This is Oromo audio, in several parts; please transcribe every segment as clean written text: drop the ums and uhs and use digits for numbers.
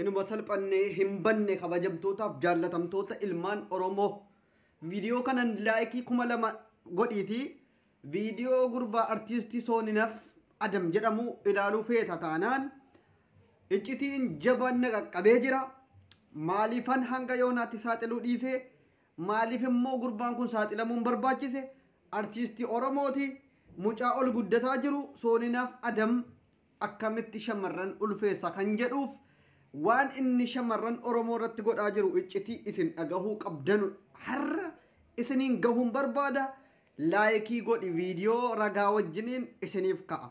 hinuma salphannee hin banne kabajamtootaaf jaallatamtoota ilmaan Oromoo viidiyoo kanan laayikii 2000 godhiiti viidiyoo gurbaa artiistii Sooninaaf Adam jedhamu ilaaluu feeta taanaan iccitiin jabaan na qaqqabee jira maaliifan hanga yoonaatti saaxiluu dhiisee maaliif immoo gurbaan kun saaxilamuun barbaachise artiistii Oromooti mucaa ol guddataa jiru Sooninaaf Adam akkamitti shamarran ulfeessa kan jedhuuf waan inni shamarran Oromoo irratti godhaa jiru iccitii isin dhagahuu qabdan har'a isiniin gahuun barbaada laayikii godhi viidiyoo ragaa wajjiniin isiniif ka'a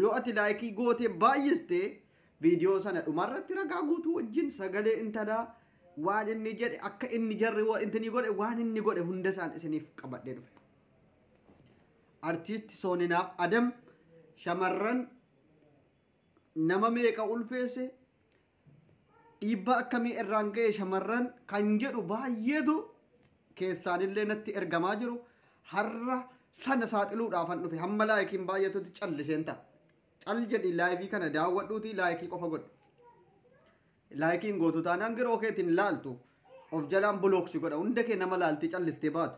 yoo ati laayikii goote baay'iste viidiyoo sana dhumarratti ragaa guutuu wajjin sagalee intalaa waan inni jedhe akka inni jarri intini godhe waan inni godhe hunda isaan isiniif qabadhee dhufe artiist Sooninaaf Adam shamarran nama meeqa ulfeesse dhiibbaa akkamii irraan ga'e shamarran kan jedhu baay'eetu keessaanillee natti ergamaa jiru har'a sana saaxiluudhaafan dhufe hamma laayikiin baay'eetutti calliseen ta'a cal jedhi laayikii kana daawwadhuuti laayikii qofa godhu laayikiin gootu taanaan giroo keetiin laaltu of jalaan bulooksi godha hunda kee nama laaltii callistee baatu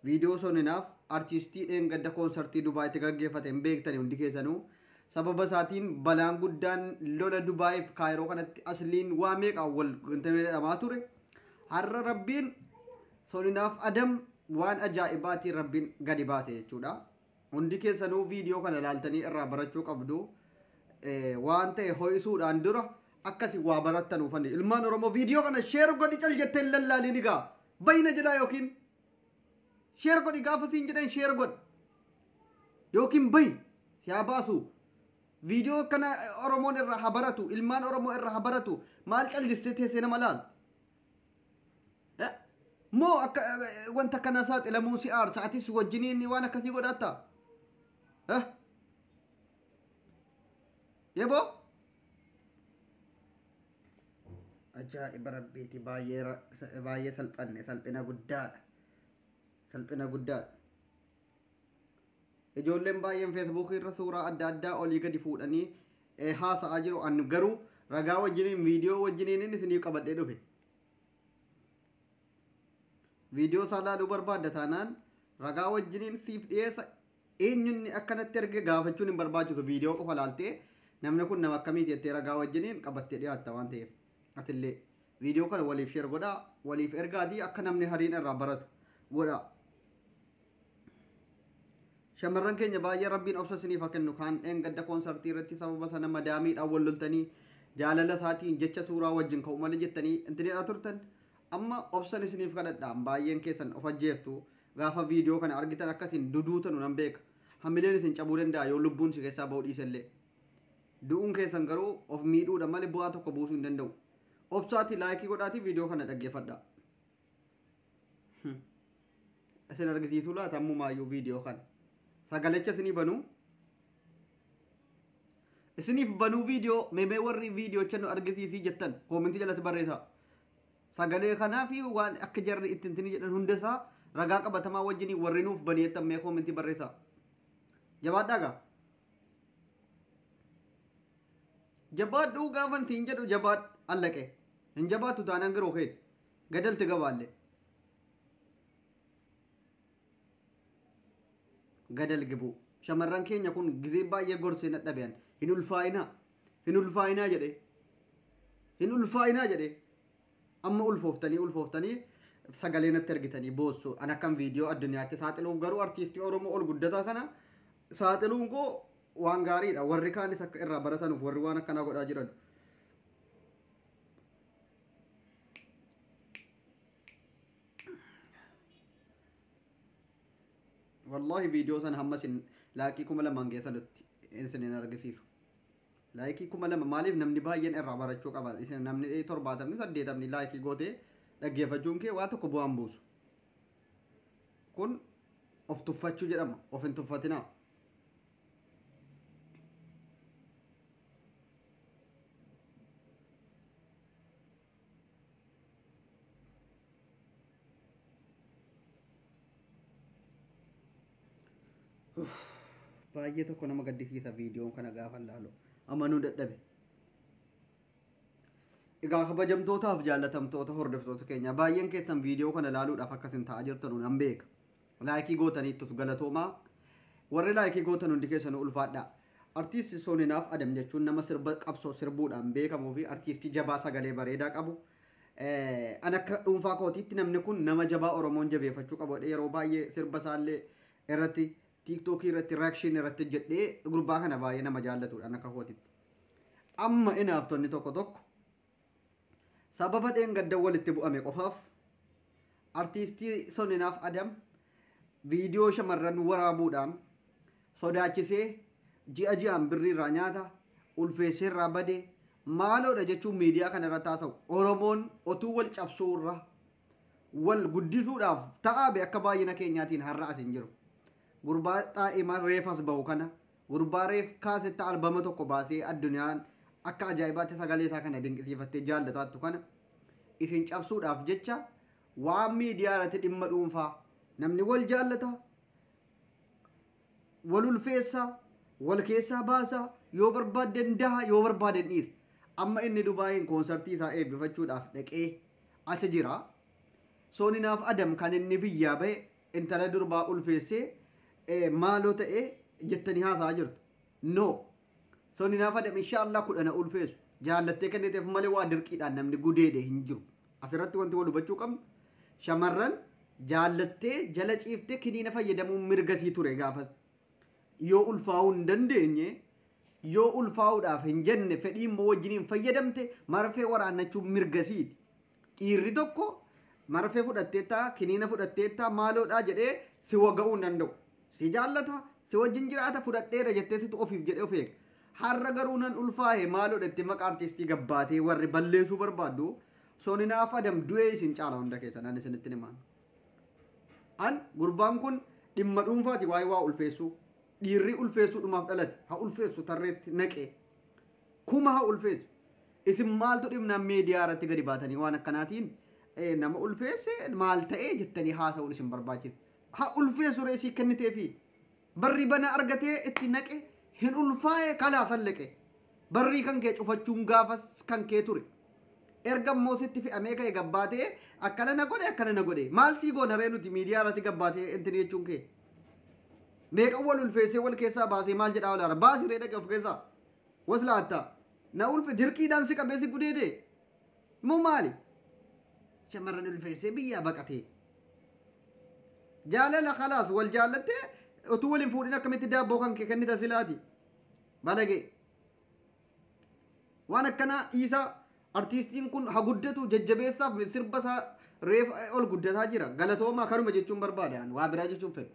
viidiyoo Sooninaaf artiistii dheengadda koonsartii Dubaayitti gaggeeffate hin beektani hundi keessanuu sababa isaatiin balaan guddaan lola Dubaayiif Kaayiroo kanatti asliin waa meeqa wal jedhamaa ture har'a rabbiin Sooninaaf Adam waan ajaa'ibaatiin rabbiin gadi baase jechuudha hundi keessanuu viidiyoo kana laaltanii irraa barachuu qabdu waan ta'e ho'isuudhaan dura akkasi waa barattanuufani ilmaan Oromoo viidiyoo kana sheer godhi cal jettee lallaaliin egaa bayna jedhaa yookiin sheer godhi gaafa siin jedhan sheer godhi yookiin bayi yaa baasu viidiyoo kana Oromoon irraa habaratu ilmaan Oromoo irraa habaratu maal callistee teessee nama laal moo akka wanta kana saaxilamuu si aarsa atis wajjiniin waan akkasii godhatta yebo ajaa'iba rabbiiti baay'ee salphina guddaadha ijoolleen baay'een feesbuukii irra suuraa adda addaa olii gadi fuudhanii haasa'aa jiru an garuu ragaa wajjiniin viidiyoo wajjiniin isinii qabadhee dhufe viidiyoo isaa laaluu barbaadda taanaan ragaa wajjiniin siif dhiyeessa eenyunni akkanatti erge gaafachuun hin barbaachisu viidiyoo qofa laaltee namni kun nama akkamiiti jettee ragaa wajjiniin qabattee dhiyaatta waan ta'eef atillee viidiyoo kana waliif sheer godhaa waliif ergaatii akka namni hariin irraa baratu godhaa shamarran keenya baay'ee rabbiin obsa isiniif haa kennu kaan dheengadda koonsartii irratti sababa sana madaamiidhaan wal loltanii jaalala isaatiin jecha suuraa wajjin ka'u malee jettanii intiniidha turtan amma obsan isiniif kadhadhaan baay'een keessan of ajjeeftu gaafa viidiyoo kana argitan akkasiin duduutanu nan beeka hamileen isin cabuu danda'a yoo lubbuun si keessaa ba'uu dhiisellee du'uun keessan garuu of miidhuudha malee bu'aa tokko buusuu hin danda'u obsaati laayikii godhaatii viidiyoo kana dhaggeeffadhaa isin argisiisuu laata ammumaayyuu viidiyoo kana sagalecha isiniif banuu viidiyoo meemee warri viidiyoo channu argisiisii jettan koomentii jalatti barreessaa sagalee kanaa fi waan akka jarri itti intini jedhan hundasaa ragaa qabatamaa wajjinii warri nuuf baneettan mee koomentii barreessaa jabaadhaagaa jabaadhuu gaafan siin jedhu jabaad allaqe hin jabaatu taanaan giroo keeti gadalti gabaallee gadal gibu shamarran keenya kun gizee baay'ee gorsee nadhabean hin ulfaayinaa jedhe amma ulfooftanii sagalee natti ergitanii boossu an akkam viidiyoo addunyaatti saaxiluuf garuu artiistii Oromoo ol guddataa kana saaxiluun koo waan gaariidha warri kaanis akka irraa baratanuuf warri waan akkanaa godhaa jiran wallahi viidiyoo sana hammasin laayikii 2000 geessanutti isinin argisiisu laayikii 2000 maaliif namni baay'een irraa barachuu qaba isin namni 70 80 laayikii gootee dhaggeeffachuun kee waa tokko bu'aan buusu kun of tuffachuu jedhama of hin tuffatinaa baay'ee tokko nama gaddisiisa viidiyoon kana gaafa laalu amanuu dadhabe Egaa kabajamtootaaf jaallatamtoota hordoftoota keenya baay'een keessan viidiyoo kana ilaaluudhaaf akkasin ta'aa jirtan nan beeka. Laayikii gootaniittus galatoomaa. Warri laayikii gootan hundi keessan ulfaadha. Artiist Sooninaaf Adam jechuun nama sirba qabsoo sirbuudhaan beekamuu fi artiistii jabaa sagalee bareedaa qabu. An akka dhuunfaa kootiitti namni kun nama jabaa Oromoon jabeeffachuu qabu. Yeroo baay'ee sirba isaallee irratti tiiktookii irratti reakshin irratti jedhee gurbaa kana baay'ee nama jaallatudha akka kootiitti. Amma inaaftonni tokko sababa dheengadda walitti bu'ame qofaaf artiistii Sooninaaf Adam viidiyoo shamarran waraabuudhaan sodaachisee ji'aan birrii irraa nyaata ulfeessee irraa badee maaloodha jechuun miidiyaa kana irratti haasa'u Oromoon otuu wal cabsuu irra wal guddisuudhaaf ta'aabe akka baay'ina keenyaatiin har'a asin jiru. Gurbaa xaa'imaa reefas bahu kana gurbaa reef kaasetta albama tokko baasee addunyaan akka ajaa'ibaatti sagalee isaa kana dinqisiifattee jaallataattu kana isin cabsuudhaaf jecha waan miidiyaa irratti dhimma dhuunfaa namni wal jaallata wal ulfeessaa wal keessaa baasaa yoo barbaaden daha yoo barbaaden dhiir amma inni Dubaayin koonsartii isaa eebbifachuudhaaf dhaqee achi jira. Sooninaaf Adam kan inni biyyaa ba'e intala durbaa ulfeessee maaloo ta'ee jettanii haasaa jirtu. No. Sooninaaf Adam inshaallah kudhana ulfeessu jaallattee kenniteef malee waa dirqiidhaan namni gudeede hin jiru. Asirratti wanti wal hubachuu qabnu shamarran jaallattee jala ciiftee kiniina fayyadamuun mirgasii ture gaafas. Yoo ulfaa'uu hin dandeenye yoo ulfaa'uudhaaf hin jenne fedhii immoo wajjiniin fayyadamte marfee waraannachuun mirgasiiti. Dhiirri tokko marfee fudhatteettaa kiniina fudhatteettaa maaloodhaa jedhee si waga'uu hin danda'u. Si jaallata si wajjin jiraata fudhadheera jettee situ ofiif jedhee of eega. Har'a garuu nan ulfaa'e maaloodha itti maqaa artiistii gabbaatee warri balleessuu barbaaddu Sooninaaf Adam du'ee isin caala hunda keessan ani isinitti himaan. An gurbaan kun dhimma dhuunfaati waa'ee waa ulfeessuu. Dhiirri ulfeessuudhumaaf dhalate haa ulfeessu tarreetti naqee kuma haa ulfeessu. Isin maaltu dhimnaan miidiyaa irratti gadi baatanii waan akkanaatiin nama ulfeesse maal ta'ee jettanii haasa'uun isin barbaachisa. Haa ulfeessu reesii kenniteefi barri bana argatee itti naqe hin ulfaa'e kalaa sallaqe barrii kan kee cufachuun gaafas kan kee ture. Erga immoo sitti fe'amee ka'e gabbaatee akkana na godhe maal sii goona ree nuti miidiyaa irratti gabbaatee intini jechuun kee. Meeqa wal ulfeessee wal keessaa baasee maal jedhaa olaara baasii ree dhaqee of keessaa waslaatta na ulfe dirqiidhaan si qabee si gudeede moo maali shamarran ulfeessee biyyaa baqatee jaalala khalaas wal jaallattee utuu waliin fuudhin akkamitti daabboo kan kee kennita silaati balagee waan akkanaa dhiisaa artiistiin kun haa guddatu jajjabeessaaf sirba isaa reef ol guddataa jira galatoomaa kanuma jechuun barbaadaan waa biraa jechuun fedhu.